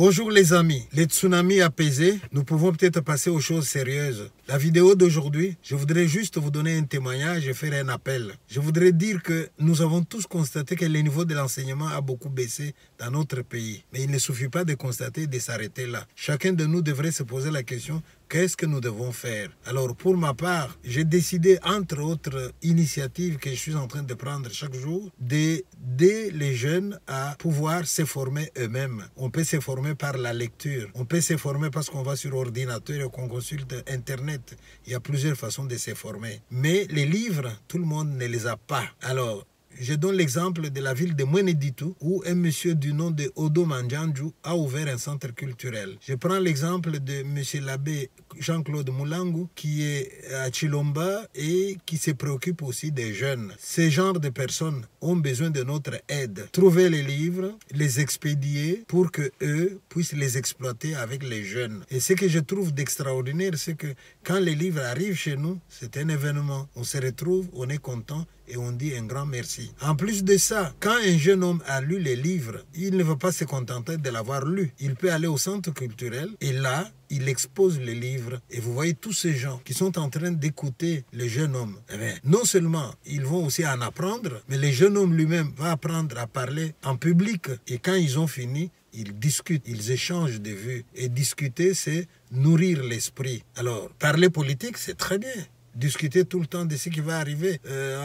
Bonjour les amis, les tsunamis apaisés, nous pouvons peut-être passer aux choses sérieuses. La vidéo d'aujourd'hui, je voudrais juste vous donner un témoignage et faire un appel. Je voudrais dire que nous avons tous constaté que le niveau de l'enseignement a beaucoup baissé dans notre pays. Mais il ne suffit pas de constater et de s'arrêter là. Chacun de nous devrait se poser la question, qu'est-ce que nous devons faire? Alors pour ma part, j'ai décidé, entre autres initiatives que je suis en train de prendre chaque jour, d'aider les jeunes à pouvoir se former eux-mêmes. On peut se former par la lecture. On peut se former parce qu'on va sur ordinateur et qu'on consulte Internet. Il y a plusieurs façons de se former. Mais les livres, tout le monde ne les a pas. Alors, je donne l'exemple de la ville de Mweneditu où un monsieur du nom de Odo Mandjanju a ouvert un centre culturel. Je prends l'exemple de monsieur l'abbé Jean-Claude Moulangu qui est à Chilomba et qui se préoccupe aussi des jeunes. Ces genres de personnes ont besoin de notre aide. Trouver les livres, les expédier pour que eux puissent les exploiter avec les jeunes. Et ce que je trouve d'extraordinaire, c'est que quand les livres arrivent chez nous, c'est un événement. On se retrouve, on est content et on dit un grand merci. En plus de ça, quand un jeune homme a lu les livres, il ne va pas se contenter de l'avoir lu. Il peut aller au centre culturel et là, il expose les livres. Et vous voyez tous ces gens qui sont en train d'écouter le jeune homme. Eh bien, non seulement ils vont aussi en apprendre, mais le jeune homme lui-même va apprendre à parler en public. Et quand ils ont fini, ils discutent, ils échangent des vues. Et discuter, c'est nourrir l'esprit. Alors, parler politique, c'est très bien. Discuter tout le temps de ce qui va arriver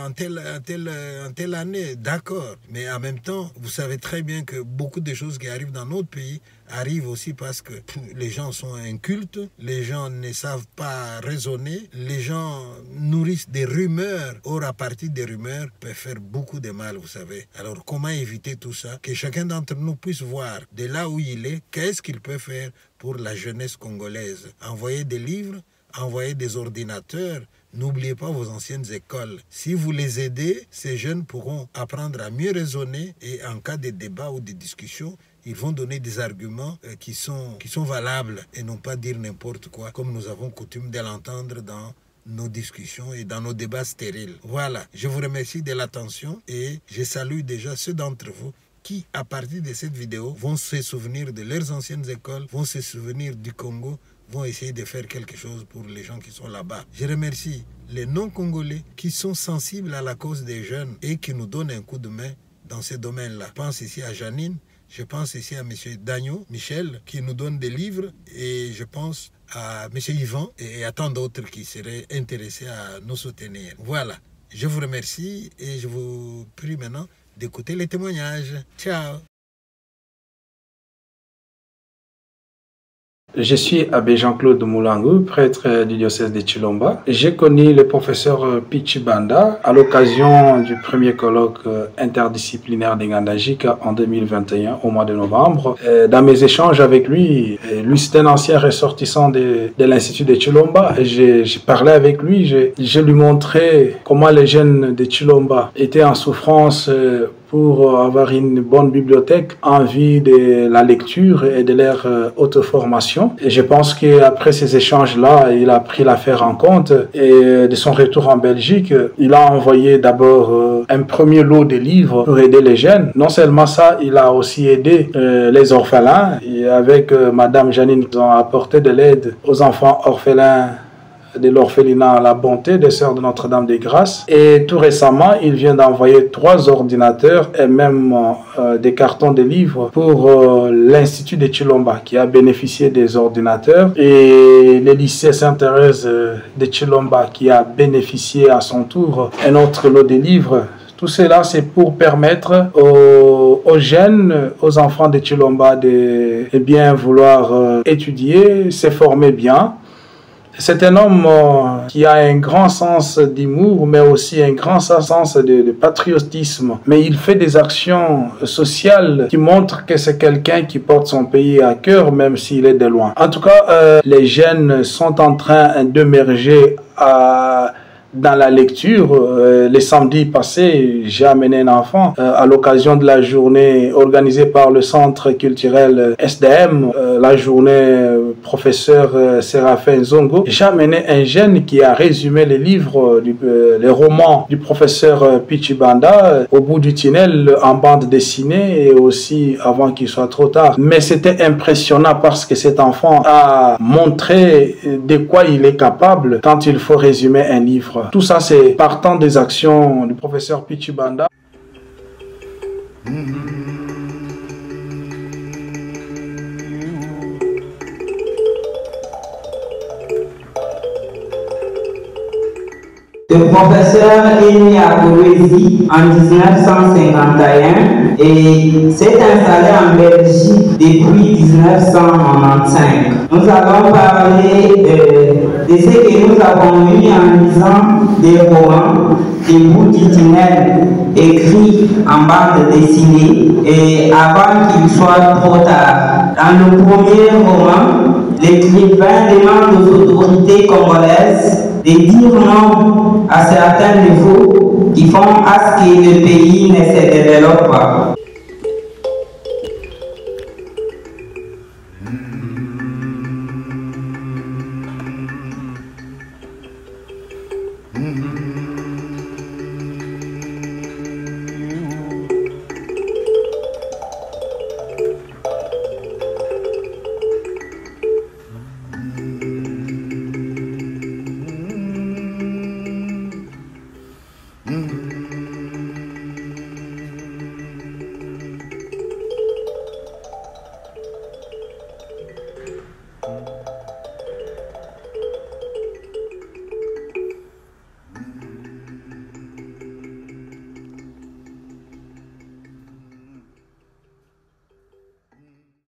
en telle année, d'accord. Mais en même temps, vous savez très bien que beaucoup de choses qui arrivent dans notre pays arrivent aussi parce que les gens sont incultes, les gens ne savent pas raisonner, les gens nourrissent des rumeurs. Or, à partir des rumeurs, peut faire beaucoup de mal, vous savez. Alors, comment éviter tout ça? Que chacun d'entre nous puisse voir de là où il est, qu'est-ce qu'il peut faire pour la jeunesse congolaise. Envoyer des livres, envoyer des ordinateurs. N'oubliez pas vos anciennes écoles. Si vous les aidez, ces jeunes pourront apprendre à mieux raisonner et en cas de débat ou de discussion, ils vont donner des arguments qui sont valables et non pas dire n'importe quoi, comme nous avons coutume de l'entendre dans nos discussions et dans nos débats stériles. Voilà, je vous remercie de l'attention et je salue déjà ceux d'entre vous qui, à partir de cette vidéo, vont se souvenir de leurs anciennes écoles, vont se souvenir du Congo, vont essayer de faire quelque chose pour les gens qui sont là-bas. Je remercie les non-congolais qui sont sensibles à la cause des jeunes et qui nous donnent un coup de main dans ces domaines-là. Je pense ici à Janine, je pense ici à M. Dagno, Michel, qui nous donne des livres, et je pense à M. Yvan et à tant d'autres qui seraient intéressés à nous soutenir. Voilà, je vous remercie et je vous prie maintenant d'écouter les témoignages. Ciao! Je suis abbé Jean-Claude Moulangu, prêtre du diocèse de Chilomba. J'ai connu le professeur Pichibanda à l'occasion du premier colloque interdisciplinaire des Ngandajika en 2021, au mois de novembre. Dans mes échanges avec lui, c'est un ancien ressortissant de l'Institut de Chilomba. J'ai parlé avec lui, je lui montrais comment les jeunes de Chilomba étaient en souffrance pour avoir une bonne bibliothèque en vue de la lecture et de leur auto-formation. Et je pense qu'après ces échanges-là, il a pris l'affaire en compte et de son retour en Belgique, il a envoyé d'abord un premier lot de livres pour aider les jeunes. Non seulement ça, il a aussi aidé les orphelins et avec Madame Janine, ils ont apporté de l'aide aux enfants orphelins de l'orphelinat à la bonté des Sœurs de Notre-Dame des Grâces. Et tout récemment, il vient d'envoyer 3 ordinateurs et même des cartons de livres pour l'Institut de Chilomba qui a bénéficié des ordinateurs et le lycée Sainte-Thérèse de Chilomba qui a bénéficié à son tour un autre lot de livres. Tout cela, c'est pour permettre aux jeunes, aux enfants de Chilomba de bien vouloir étudier, se former bien. C'est un homme qui a un grand sens d'humour, mais aussi un grand sens de patriotisme. Mais il fait des actions sociales qui montrent que c'est quelqu'un qui porte son pays à cœur, même s'il est de loin. En tout cas, les jeunes sont en train d'émerger dans la lecture. Les samedis passés, j'ai amené un enfant à l'occasion de la journée organisée par le Centre culturel SDM, la journée professeur Séraphin Zongo. J'ai amené un jeune qui a résumé les livres, les romans du professeur Pichibanda au bout du tunnel en bande dessinée et aussi avant qu'il soit trop tard. Mais c'était impressionnant parce que cet enfant a montré de quoi il est capable quand il faut résumer un livre. Tout ça, c'est partant des actions du professeur Pichibanda. Le professeur est né à Colombie en 1951 et s'est installé en Belgique depuis 1995. Nous allons parler de ce que nous avons eu en lisant des romans, des bouts d'itinéraire écrits en bande dessinée et avant qu'il soit trop tard. Dans le premier roman, l'écrivain demande aux autorités congolaises de dire non à certains niveaux qui font à ce que le pays ne se développe pas. Mm-hmm.